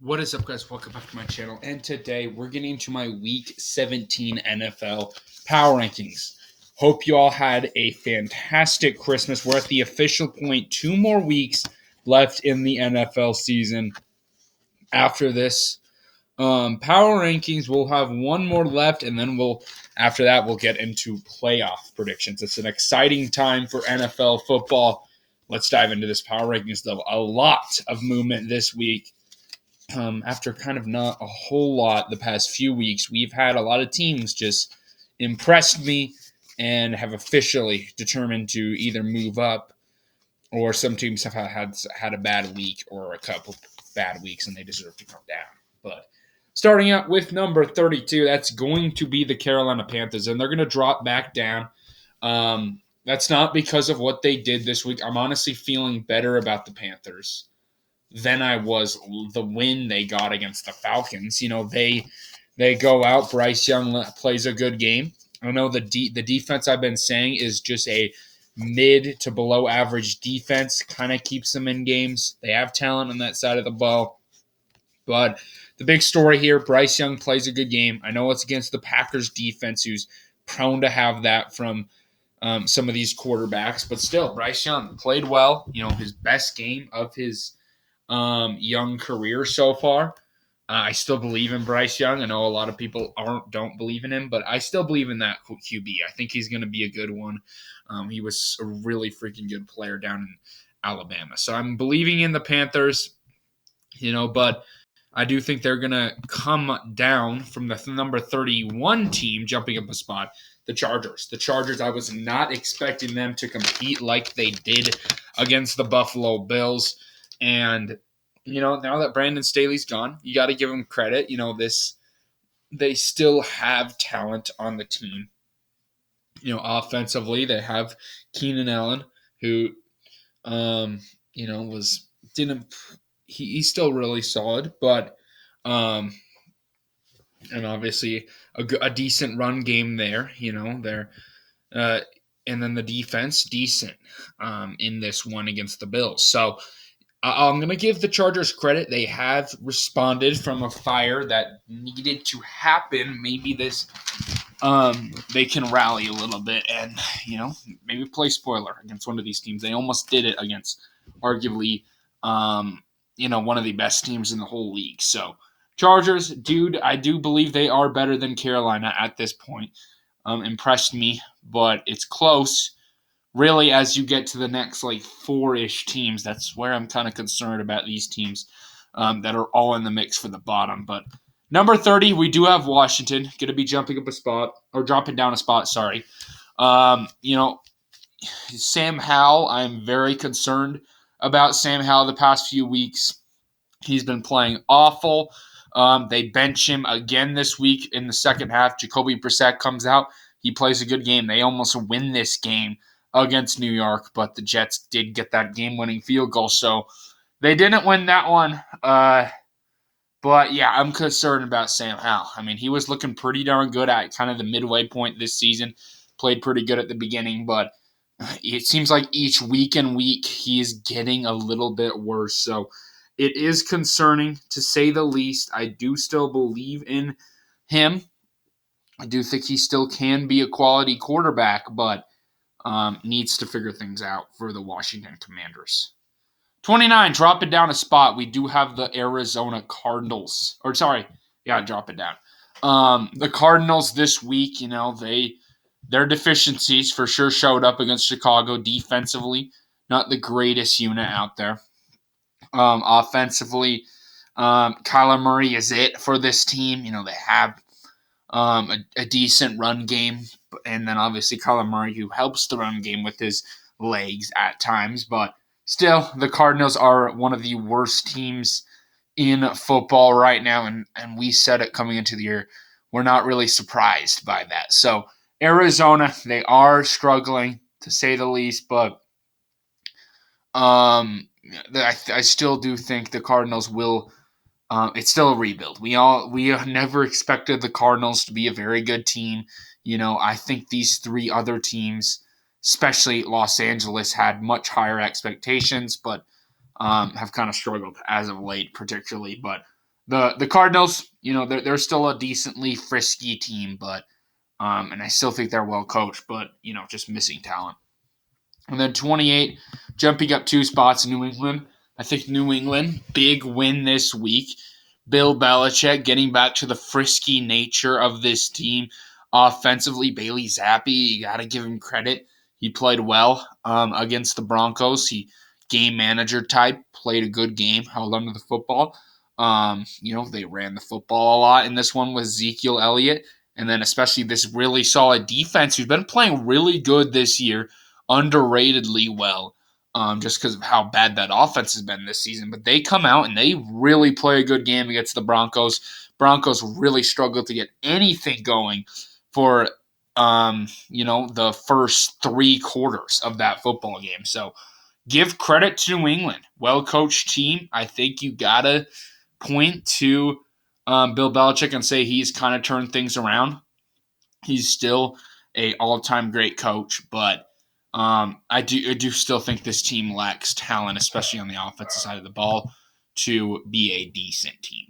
What is up, guys? Welcome back to my channel. And today we're getting into my Week 17 NFL Power Rankings. Hope you all had a fantastic Christmas. We're at the official point. 2 more weeks left in the NFL season. After this Power Rankings, we'll have one more left, and then after that, we'll get into playoff predictions. It's an exciting time for NFL football. Let's dive into this Power Rankings, though. A lot of movement this week. After kind of not a whole lot the past few weeks, we've had a lot of teams just impressed me and have officially determined to either move up, or some teams have had a bad week or a couple bad weeks and they deserve to come down. But starting out with number 32, that's going to be the Carolina Panthers, and they're going to drop back down. That's not because of what they did this week. I'm honestly feeling better about the Panthers than I was the win they got against the Falcons. You know, they go out. Bryce Young plays a good game. I know the defense I've been saying is just a mid to below average defense. Kind of keeps them in games. They have talent on that side of the ball. But the big story here, Bryce Young plays a good game. I know it's against the Packers defense, who's prone to have that from some of these quarterbacks. But still, Bryce Young played well. You know, his best game of his young career so far. I still believe in Bryce Young. I know a lot of people don't believe in him, but I still believe in that QB. I think he's going to be a good one. He was a really freaking good player down in Alabama. So I'm believing in the Panthers, but I do think they're going to come down from the number 31 team, jumping up a spot, the Chargers. The Chargers, I was not expecting them to compete like they did against the Buffalo Bills. And, now that Brandon Staley's gone, you got to give them credit. They still have talent on the team. Offensively, they have Keenan Allen, who, he's still really solid, but, and obviously a decent run game there, and then the defense, decent in this one against the Bills. So, I'm going to give the Chargers credit. They have responded from a fire that needed to happen. Maybe they can rally a little bit and, maybe play spoiler against one of these teams. They almost did it against arguably, one of the best teams in the whole league. So, Chargers, dude, I do believe they are better than Carolina at this point. Impressed me, but it's close. Really, as you get to the next, 4-ish teams, that's where I'm kind of concerned about these teams that are all in the mix for the bottom. But number 30, we do have Washington, going to be jumping up a spot, or dropping down a spot, sorry. Sam Howell, I'm very concerned about Sam Howell the past few weeks. He's been playing awful. They bench him again this week in the second half. Jacoby Brissett comes out. He plays a good game. They almost win this game against New York, but the Jets did get that game-winning field goal, so they didn't win that one. But, yeah, I'm concerned about Sam Howell. I mean, he was looking pretty darn good at kind of the midway point this season. Played pretty good at the beginning, but it seems like each week and week he is getting a little bit worse. So it is concerning, to say the least. I do still believe in him. I do think he still can be a quality quarterback, but needs to figure things out for the Washington Commanders. 29, drop it down a spot. We do have the Arizona Cardinals. Drop it down. The Cardinals this week, their deficiencies for sure showed up against Chicago defensively. Not the greatest unit out there. Offensively, Kyler Murray is it for this team. They have a decent run game, and then obviously Kyler Murray, who helps the run game with his legs at times. But still, the Cardinals are one of the worst teams in football right now, and we said it coming into the year. We're not really surprised by that. So Arizona, they are struggling, to say the least, but I still do think the Cardinals will. It's still a rebuild. We never expected the Cardinals to be a very good team. I think these 3 other teams, especially Los Angeles, had much higher expectations, but have kind of struggled as of late, particularly. But The Cardinals, they're still a decently frisky team, but and I still think they're well coached, but just missing talent. And then 28, jumping up 2 spots, New England. I think New England, big win this week. Bill Belichick getting back to the frisky nature of this team. Offensively, Bailey Zappi, you got to give him credit. He played well against the Broncos. He game manager type, played a good game, held onto the football. They ran the football a lot in this one with Ezekiel Elliott. And then especially this really solid defense who's been playing really good this year, underratedly well, just because of how bad that offense has been this season. But they come out and they really play a good game against the Broncos. Broncos really struggled to get anything going for the first 3 quarters of that football game. So give credit to New England. Well-coached team. I think you got to point to Bill Belichick and say he's kind of turned things around. He's still a all-time great coach, but I do still think this team lacks talent, especially on the offensive side of the ball, to be a decent team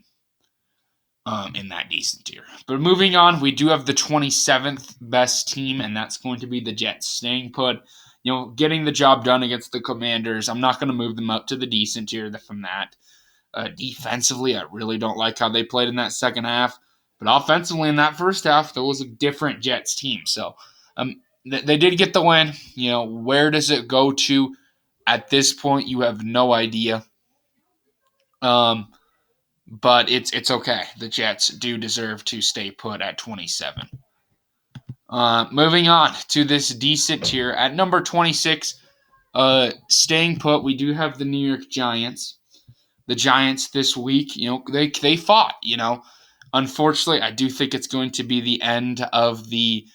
in that decent tier. But moving on, we do have the 27th best team, and that's going to be the Jets. Staying put, getting the job done against the Commanders. I'm not going to move them up to the decent tier from that. Defensively, I really don't like how they played in that second half. But offensively, in that first half, there was a different Jets team. So they did get the win. Where does it go to at this point? You have no idea. But it's okay. The Jets do deserve to stay put at 27. Moving on to this decent tier at number 26. Staying put, we do have the New York Giants. The Giants this week, they fought. Unfortunately, I do think it's going to be the end of the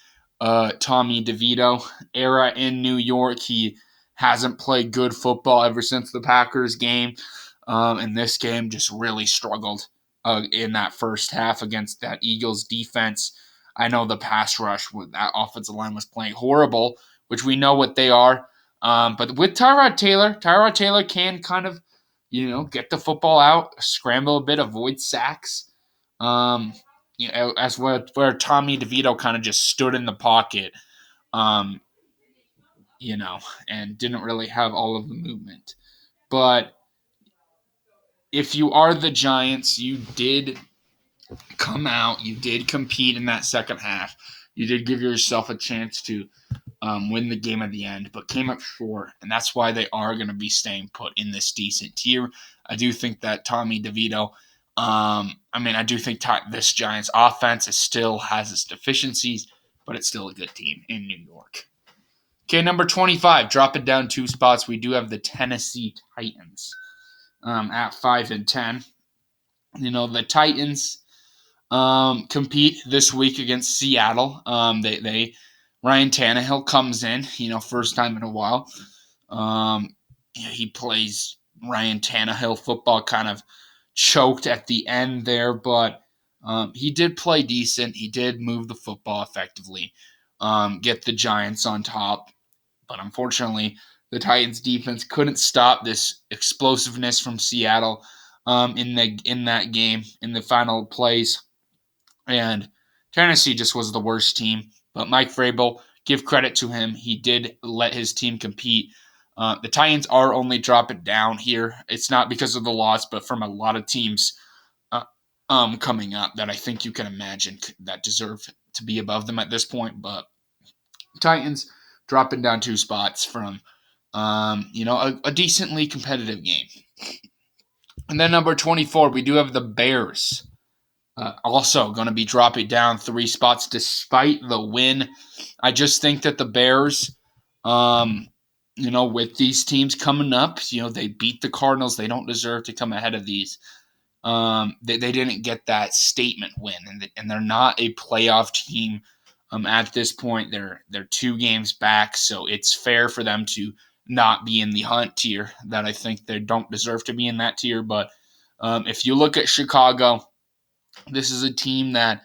Tommy DeVito era in New York. He hasn't played good football ever since the Packers game. And this game just really struggled in that first half against that Eagles defense. I know the pass rush with that offensive line was playing horrible, which we know what they are. But with Tyrod Taylor can kind of, get the football out, scramble a bit, avoid sacks. As where Tommy DeVito kind of just stood in the pocket, and didn't really have all of the movement. But if you are the Giants, you did come out, you did compete in that second half. You did give yourself a chance to win the game at the end, but came up short, and that's why they are going to be staying put in this decent tier. I do think that Tommy DeVito, I do think this Giants offense still has its deficiencies, but it's still a good team in New York. Okay, number 25, drop it down 2 spots. We do have the Tennessee Titans at 5 and 10. The Titans compete this week against Seattle. Ryan Tannehill comes in, first time in a while. He plays Ryan Tannehill football, kind of choked at the end there, but he did play decent. He did move the football effectively, get the Giants on top. But unfortunately, the Titans defense couldn't stop this explosiveness from Seattle in that game, in the final plays. And Tennessee just was the worst team. But Mike Vrabel, give credit to him. He did let his team compete. The Titans are only dropping down here. It's not because of the loss, but from a lot of teams coming up that I think you can imagine that deserve to be above them at this point. But Titans dropping down 2 spots from a decently competitive game. And then number 24, we do have the Bears. Also going to be dropping down 3 spots despite the win. I just think that the Bears, with these teams coming up, they beat the Cardinals. They don't deserve to come ahead of these. They didn't get that statement win, and they're not a playoff team at this point. They're 2 games back, so it's fair for them to not be in the hunt tier. That I think they don't deserve to be in that tier. But if you look at Chicago, this is a team that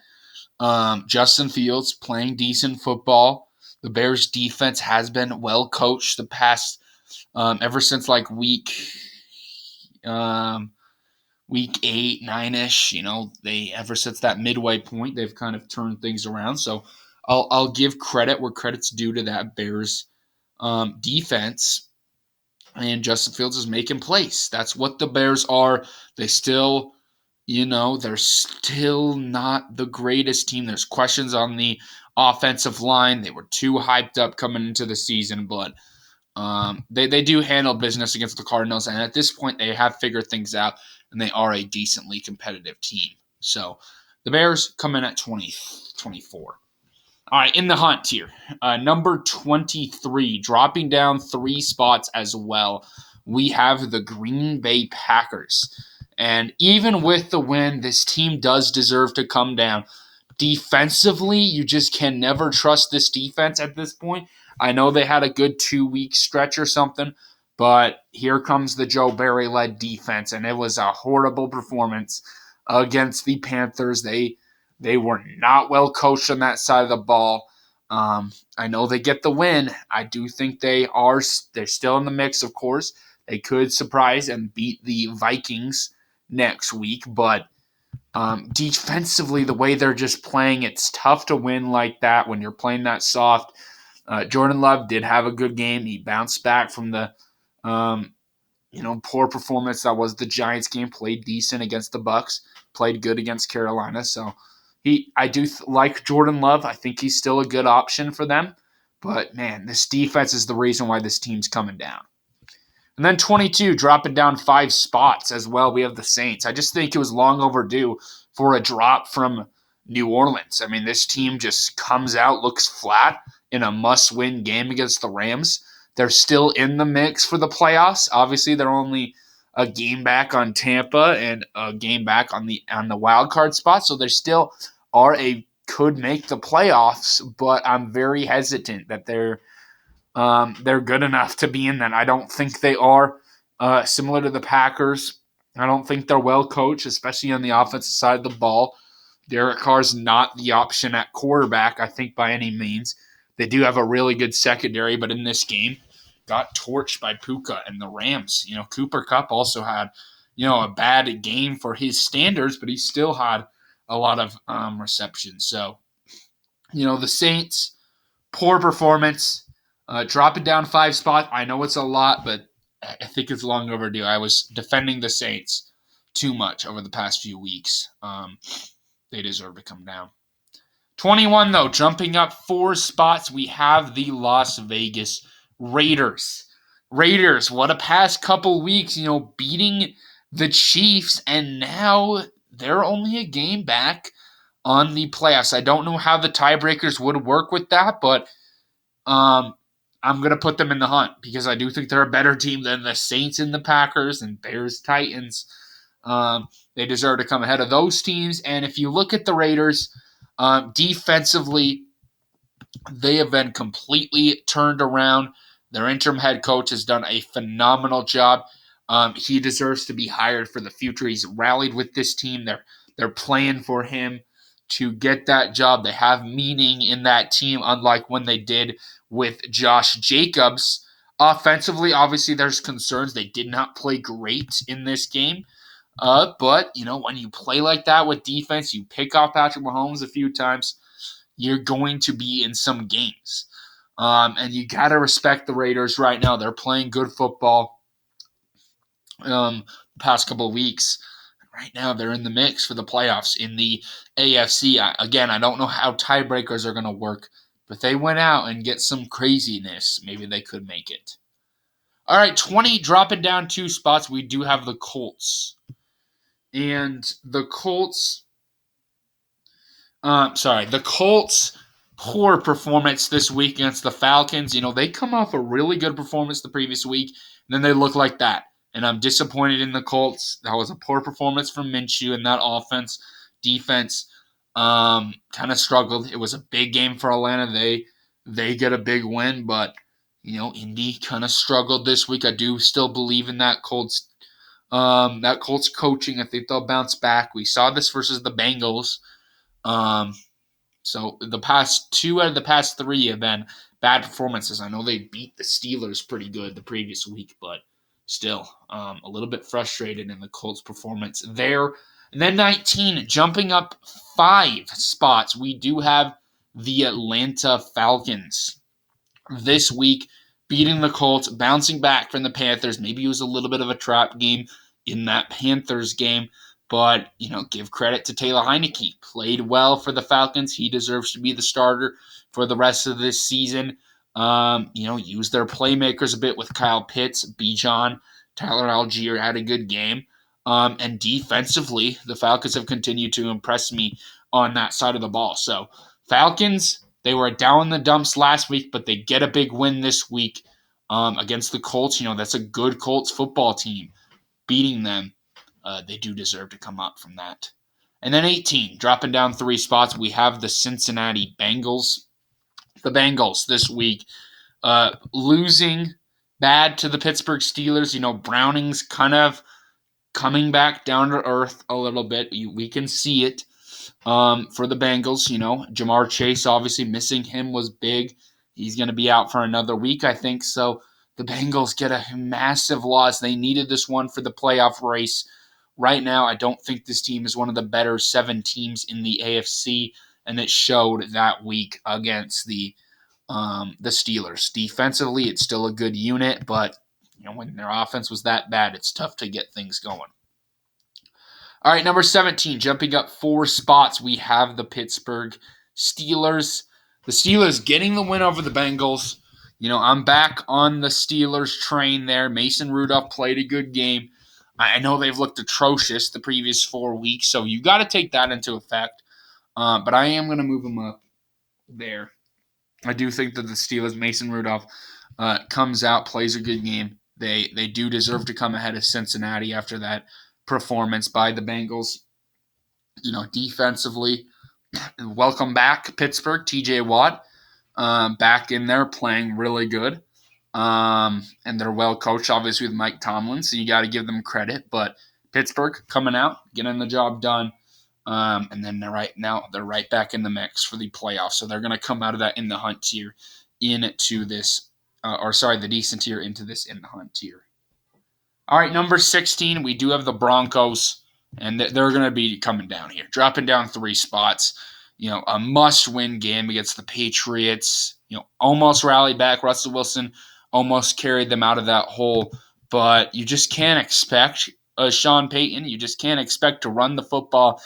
Justin Fields playing decent football. The Bears defense has been well coached the past ever since week week 8, 9-ish. They ever since that midway point, they've kind of turned things around. So I'll give credit where credit's due to that Bears defense, and Justin Fields is making plays. That's what the Bears are. They still, they're still not the greatest team. There's questions on the offensive line. They were too hyped up coming into the season, but they do handle business against the Cardinals, and at this point, they have figured things out, and they are a decently competitive team. So the Bears come in at 24. All right, in the hunt here, number 23, dropping down 3 spots as well. We have the Green Bay Packers. And even with the win, this team does deserve to come down. Defensively, you just can never trust this defense at this point. I know they had a good 2-week stretch or something, but here comes the Joe Barry-led defense, and it was a horrible performance against the Panthers. They were not well coached on that side of the ball. I know they get the win. I do think they're still in the mix, of course. They could surprise and beat the Vikings next week, but defensively, the way they're just playing, it's tough to win like that when you're playing that soft. Jordan Love did have a good game. He bounced back from the poor performance that was the Giants game. Played decent against the Bucks. Played good against Carolina. So I do like Jordan Love. I think he's still a good option for them. But man, this defense is the reason why this team's coming down. And then 22, dropping down 5 spots as well. We have the Saints. I just think it was long overdue for a drop from New Orleans. I mean, this team just comes out, looks flat in a must-win game against the Rams. They're still in the mix for the playoffs. Obviously, they're only a game back on Tampa and a game back on the wild card spot, so they still could make the playoffs. But I'm very hesitant that they're good enough to be in that. I don't think they are. Similar to the Packers, I don't think they're well coached, especially on the offensive side of the ball. Derek Carr's not the option at quarterback, I think, by any means. They do have a really good secondary, but in this game, got torched by Puka and the Rams. Cooper Kupp also had, a bad game for his standards, but he still had a lot of receptions. So, the Saints, poor performance, dropping down 5 spots. I know it's a lot, but I think it's long overdue. I was defending the Saints too much over the past few weeks. They deserve to come down. 21, though, jumping up 4 spots, we have the Las Vegas Raiders. Raiders, what a past couple weeks, beating the Chiefs, and now they're only a game back on the playoffs. I don't know how the tiebreakers would work with that, but I'm going to put them in the hunt because I do think they're a better team than the Saints and the Packers and Bears, Titans. They deserve to come ahead of those teams. And if you look at the Raiders, defensively, they have been completely turned around. Their interim head coach has done a phenomenal job. He deserves to be hired for the future. He's rallied with this team. They're playing for him to get that job. They have meaning in that team, unlike when they did with Josh Jacobs. Offensively, obviously, there's concerns. They did not play great in this game. But, when you play like that with defense, you pick off Patrick Mahomes a few times, you're going to be in some games. And you got to respect the Raiders right now. They're playing good football the past couple of weeks. Right now, they're in the mix for the playoffs in the AFC. I don't know how tiebreakers are going to work, but they went out and get some craziness. Maybe they could make it. All right, 20, dropping down 2 spots. We do have the Colts. And the Colts, poor performance this week against the Falcons. They come off a really good performance the previous week, and then they look like that. And I'm disappointed in the Colts. That was a poor performance from Minshew and that offense. Defense kind of struggled. It was a big game for Atlanta. They get a big win, but Indy kind of struggled this week. I do still believe in that Colts coaching. I think they'll bounce back. We saw this versus the Bengals. So the past 2 out of the past 3 have been bad performances. I know they beat the Steelers pretty good the previous week, but still a little bit frustrated in the Colts' performance there. And then 19, jumping up 5 spots, we do have the Atlanta Falcons this week, beating the Colts, bouncing back from the Panthers. Maybe it was a little bit of a trap game in that Panthers game, but, give credit to Taylor Heinicke. Played well for the Falcons. He deserves to be the starter for the rest of this season. Use their playmakers a bit with Kyle Pitts, Bijan, Tyler Algier had a good game. And defensively, the Falcons have continued to impress me on that side of the ball. So, Falcons, they were down in the dumps last week, but they get a big win this week against the Colts. That's a good Colts football team. Beating them, they do deserve to come up from that. And then 18, dropping down 3 spots, we have the Cincinnati Bengals. The Bengals this week losing bad to the Pittsburgh Steelers. Browning's kind of coming back down to earth a little bit. We can see it for the Bengals. Jamar Chase, obviously missing him was big. He's going to be out for another week, I think. So the Bengals get a massive loss. They needed this one for the playoff race. Right now, I don't think this team is one of the better 7 teams in the AFC, and it showed that week against the Steelers. Defensively, it's still a good unit, but when their offense was that bad, it's tough to get things going. All right, number 17, jumping up 4 spots, we have the Pittsburgh Steelers. The Steelers getting the win over the Bengals. I'm back on the Steelers train there. Mason Rudolph played a good game. I know they've looked atrocious the previous 4 weeks, so you got to take that into effect. But I am going to move them up there. I do think that the Steelers, Mason Rudolph, comes out, plays a good game. They do deserve to come ahead of Cincinnati after that performance by the Bengals. Defensively, welcome back, Pittsburgh. TJ Watt back in there playing really good. And they're well coached, obviously, with Mike Tomlin, so you got to give them credit. But Pittsburgh coming out, getting the job done. And then they're right back in the mix for the playoffs. So they're going to come out of that in the hunt tier into this, the decent tier into this in the hunt tier. All right, number 16, we do have the Broncos, and they're going to be coming down here, dropping down 3 spots. A must-win game against the Patriots. Almost rallied back. Russell Wilson almost carried them out of that hole, but you just can't expect Sean Payton. You just can't expect to run the football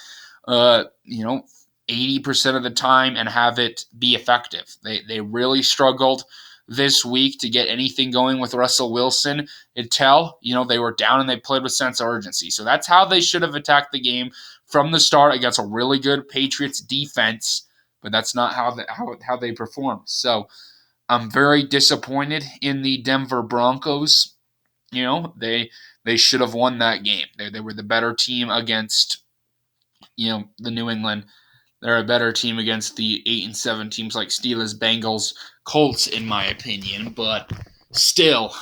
80% of the time and have it be effective. They really struggled this week to get anything going with Russell Wilson until, they were down and they played with sense of urgency. So that's how they should have attacked the game from the start against a really good Patriots defense, but that's not how they performed. So I'm very disappointed in the Denver Broncos. They should have won that game. They were the better team against the New England. They're a better team against the 8-7 teams like Steelers, Bengals, Colts, in my opinion. But still,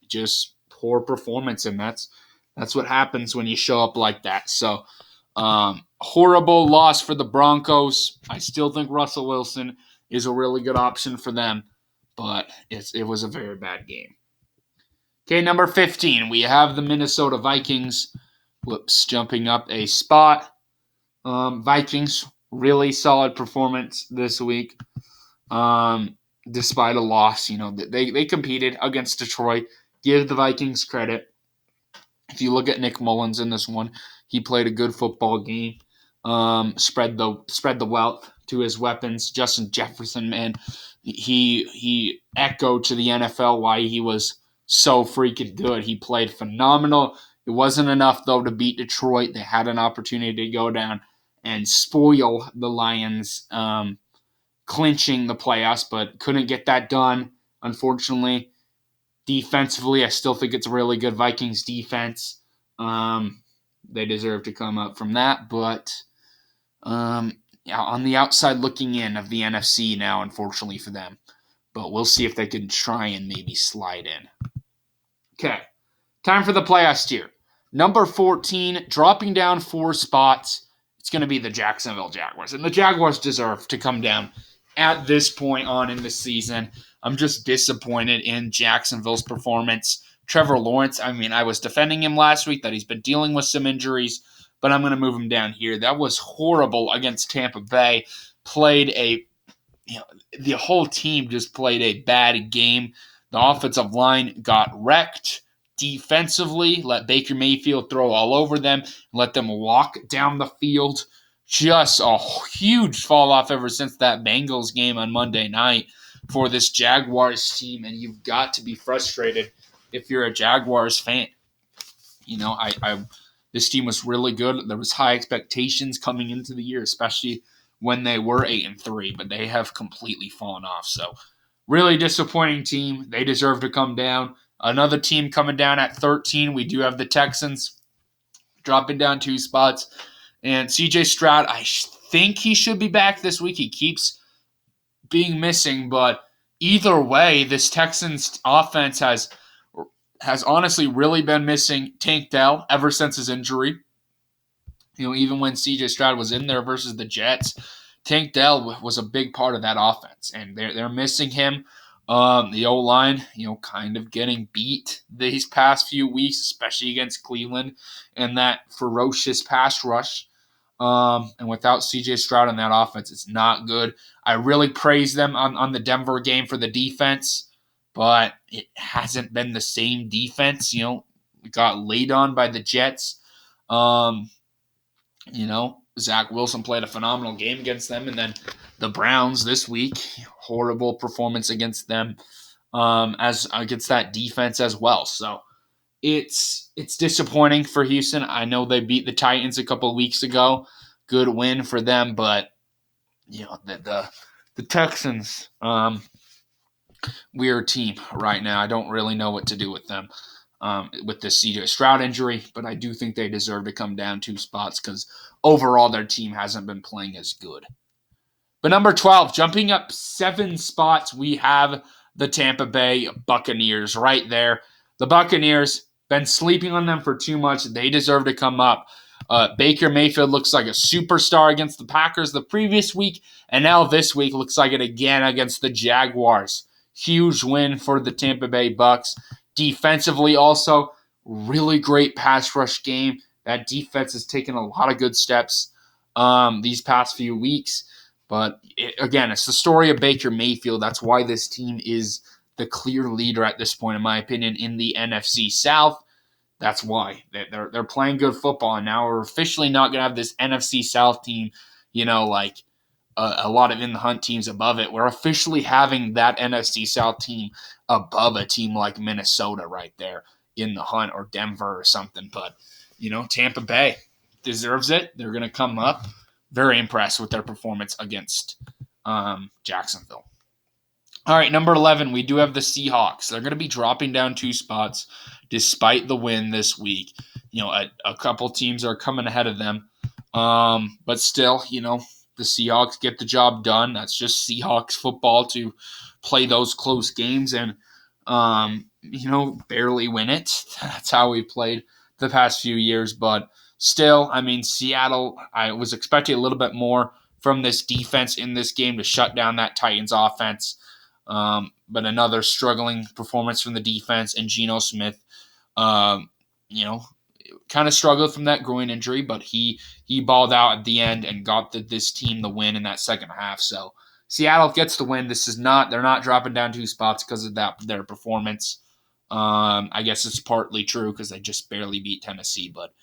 just poor performance, and that's what happens when you show up like that. So, horrible loss for the Broncos. I still think Russell Wilson is a really good option for them, but it was a very bad game. Okay, number 15, we have the Minnesota Vikings. Jumping up a spot. Vikings, really solid performance this week. Despite a loss, they competed against Detroit. Give the Vikings credit. If you look at Nick Mullins in this one, he played a good football game. Spread the wealth to his weapons. Justin Jefferson, man, he echoed to the NFL why he was so freaking good. He played phenomenal. It wasn't enough, though, to beat Detroit. They had an opportunity to go down and spoil the Lions, clinching the playoffs, but couldn't get that done, unfortunately. Defensively, I still think it's a really good Vikings defense. They deserve to come up from that, but on the outside looking in of the NFC now, unfortunately for them. But we'll see if they can try and maybe slide in. Okay, time for the playoffs tier. Number 14, dropping down 4 spots. It's going to be the Jacksonville Jaguars. And the Jaguars deserve to come down at this point on in the season. I'm just disappointed in Jacksonville's performance Trevor Lawrence, I mean, I was defending him last week that he's been dealing with some injuries, but I'm going to move him down here. That was horrible against Tampa Bay. Played a you know, the whole team just played a bad game. The offensive line got wrecked defensively, let Baker Mayfield throw all over them, let them walk down the field. Just a huge fall off ever since that Bengals game on Monday night for this Jaguars team, and you've got to be frustrated if you're a Jaguars fan. This team was really good. There was high expectations coming into the year, especially when they were 8-3, but they have completely fallen off. So, really disappointing team. They deserve to come down. Another team coming down at 13. We do have the Texans dropping down 2 spots. And CJ Stroud, I think he should be back this week. He keeps being missing, but either way, this Texans offense has honestly really been missing Tank Dell ever since his injury. Even when CJ Stroud was in there versus the Jets, Tank Dell was a big part of that offense, and they're missing him. The O-line, kind of getting beat these past few weeks, especially against Cleveland, and that ferocious pass rush. And without CJ Stroud in that offense, it's not good. I really praise them on the Denver game for the defense, but it hasn't been the same defense. We got laid on by the Jets. Zach Wilson played a phenomenal game against them, and then the Browns this week, horrible performance against them, as against that defense as well. So it's disappointing for Houston. I know they beat the Titans a couple of weeks ago, good win for them, but the Texans, weird team right now. I don't really know what to do with them. With this CJ Stroud injury, but I do think they deserve to come down 2 spots because overall their team hasn't been playing as good. But number 12, jumping up 7 spots, we have the Tampa Bay Buccaneers right there. The Buccaneers, been sleeping on them for too much. They deserve to come up. Baker Mayfield looks like a superstar against the Packers the previous week, and now this week looks like it again against the Jaguars. Huge win for the Tampa Bay Bucs. Defensively also, really great pass rush game. That defense has taken a lot of good steps these past few weeks. But again, it's the story of Baker Mayfield. That's why this team is the clear leader at this point, in my opinion, in the NFC South. That's why. They're playing good football. And now we're officially not going to have this NFC South team, like a lot of in the hunt teams above it. We're officially having that NFC South team above a team like Minnesota right there in the hunt, or Denver or something. But, Tampa Bay deserves it. They're going to come up. Very impressed with their performance against Jacksonville. All right, number 11, we do have the Seahawks. They're going to be dropping down 2 spots despite the win this week. A couple teams are coming ahead of them. But still, the Seahawks get the job done. That's just Seahawks football, to play those close games and, barely win it. That's how we played the past few years. But still, Seattle, I was expecting a little bit more from this defense in this game to shut down that Titans offense. But another struggling performance from the defense, and Geno Smith, kind of struggled from that groin injury, but he balled out at the end and got this team the win in that second half. So Seattle gets the win. They're not dropping down 2 spots because of their performance. I guess it's partly true because they just barely beat Tennessee. But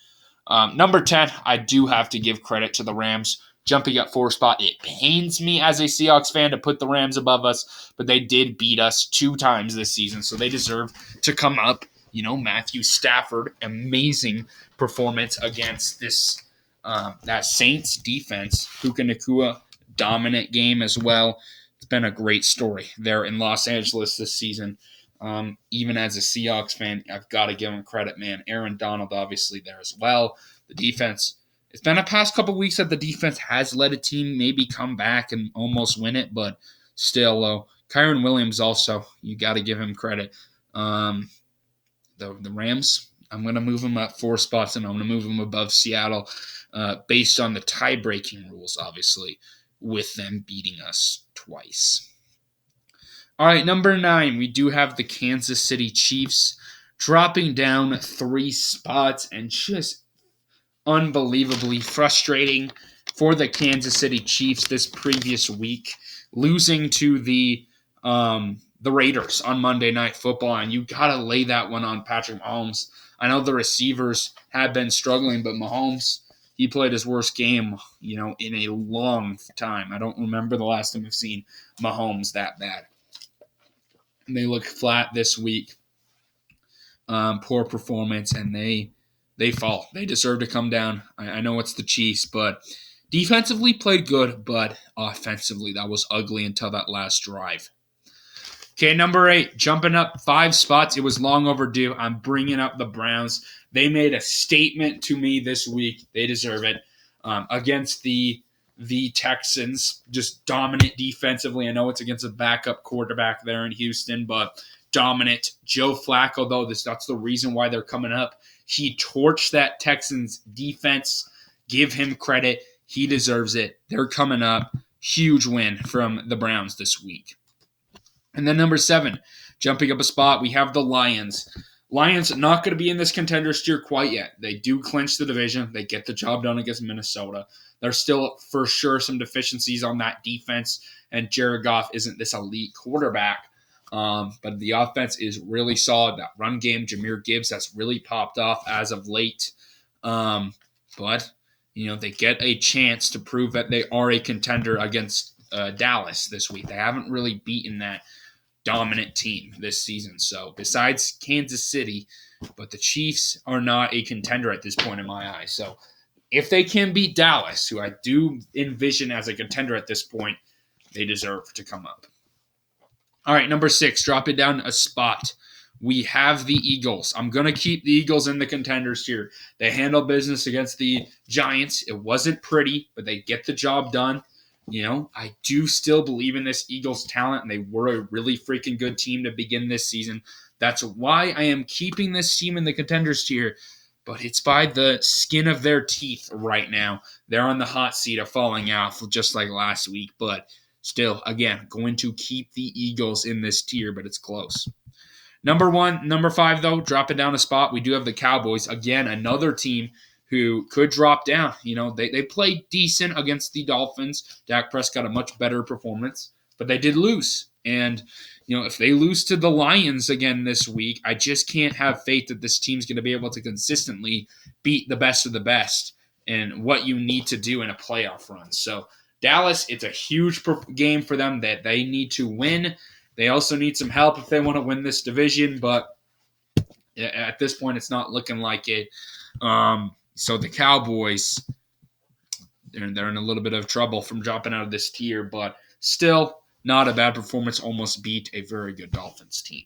number 10, I do have to give credit to the Rams. Jumping up 4 spot. It pains me as a Seahawks fan to put the Rams above us, but they did beat us 2 times this season, so they deserve to come up. Matthew Stafford, amazing performance against this that Saints defense. Puka Nacua, dominant game as well. It's been a great story there in Los Angeles this season. Even as a Seahawks fan, I've got to give him credit, man. Aaron Donald, obviously, there as well. The defense, it's been a past couple weeks that the defense has let a team maybe come back and almost win it, but still, Kyron Williams also, you got to give him credit. The Rams, I'm going to move them up 4 spots, and I'm going to move them above Seattle based on the tie-breaking rules, obviously, with them beating us twice. All right, number 9, we do have the Kansas City Chiefs dropping down 3 spots and just unbelievably frustrating for the Kansas City Chiefs this previous week, losing to the Raiders on Monday Night Football, and you gotta lay that one on Patrick Mahomes. I know the receivers have been struggling, but Mahomes, he played his worst game, in a long time. I don't remember the last time I've seen Mahomes that bad. And they look flat this week. Poor performance, and they fall. They deserve to come down. I know it's the Chiefs, but defensively played good, but offensively that was ugly until that last drive. Okay, number 8, jumping up 5 spots. It was long overdue. I'm bringing up the Browns. They made a statement to me this week. They deserve it. Against the Texans, just dominant defensively. I know it's against a backup quarterback there in Houston, but dominant. Joe Flacco, though, that's the reason why they're coming up. He torched that Texans defense. Give him credit. He deserves it. They're coming up. Huge win from the Browns this week. And then number 7, jumping up a spot, we have the Lions. Lions not going to be in this contenders tier quite yet. They do clinch the division. They get the job done against Minnesota. There's still, for sure, some deficiencies on that defense, and Jared Goff isn't this elite quarterback. But the offense is really solid. That run game, Jahmyr Gibbs, has really popped off as of late. But they get a chance to prove that they are a contender against Dallas this week. They haven't really beaten that dominant team this season. So besides Kansas City, but the Chiefs are not a contender at this point in my eyes. So if they can beat Dallas, who I do envision as a contender at this point, they deserve to come up. All right, number 6, drop it down a spot. We have the Eagles. I'm going to keep the Eagles in the contenders here. They handle business against the Giants. It wasn't pretty, but they get the job done. I do still believe in this Eagles talent, and they were a really freaking good team to begin this season. That's why I am keeping this team in the contenders tier, but it's by the skin of their teeth right now. They're on the hot seat of falling off just like last week, but still, again, going to keep the Eagles in this tier, but it's close. Number 5, though, dropping down a spot, we do have the Cowboys. Again, another team who could drop down. They played decent against the Dolphins. Dak Prescott a much better performance, but they did lose. And, if they lose to the Lions again this week, I just can't have faith that this team's going to be able to consistently beat the best of the best and what you need to do in a playoff run. So Dallas, it's a huge game for them that they need to win. They also need some help if they want to win this division, but at this point, it's not looking like it. So the Cowboys, they're in a little bit of trouble from dropping out of this tier, but still not a bad performance. Almost beat a very good Dolphins team.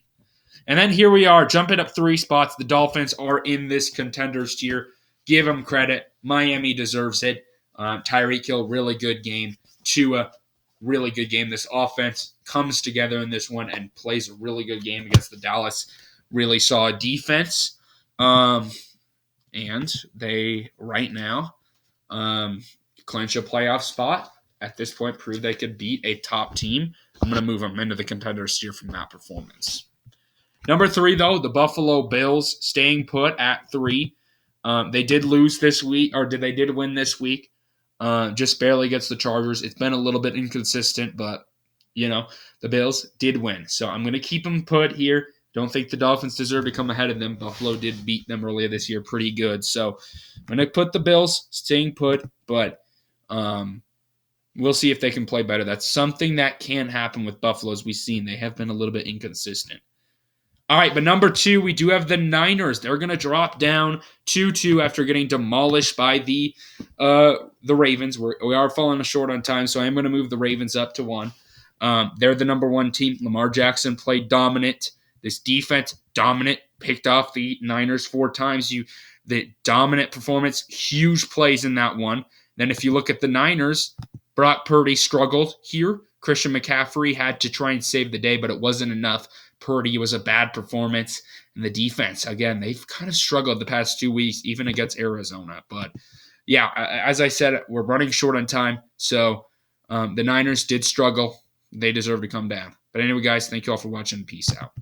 And then here we are, jumping up 3 spots. The Dolphins are in this contenders tier. Give them credit. Miami deserves it. Tyreek Hill, really good game. Tua, really good game. This offense comes together in this one and plays a really good game against the Dallas really solid defense. And they, right now, clinch a playoff spot. At this point, prove they could beat a top team. I'm going to move them into the contenders tier from that performance. Number 3, though, the Buffalo Bills staying put at 3. They did lose this week, or they did win this week. Just barely against the Chargers. It's been a little bit inconsistent, but, the Bills did win. So I'm going to keep them put here. Don't think the Dolphins deserve to come ahead of them. Buffalo did beat them earlier this year pretty good. So I'm going to put the Bills staying put, but we'll see if they can play better. That's something that can happen with Buffalo, as we've seen. They have been a little bit inconsistent. All right, but number 2, we do have the Niners. They're going to drop down 2-2 after getting demolished by the Ravens. We are falling short on time, so I am going to move the Ravens up to 1. They're the number 1 team. Lamar Jackson played dominant. This defense, dominant, picked off the Niners 4 times. The dominant performance, huge plays in that one. Then if you look at the Niners, Brock Purdy struggled here. Christian McCaffrey had to try and save the day, but it wasn't enough. Purdy was a bad performance. And the defense, again, they've kind of struggled the past 2 weeks, even against Arizona. But, yeah, as I said, we're running short on time. So the Niners did struggle. They deserve to come down. But anyway, guys, thank you all for watching. Peace out.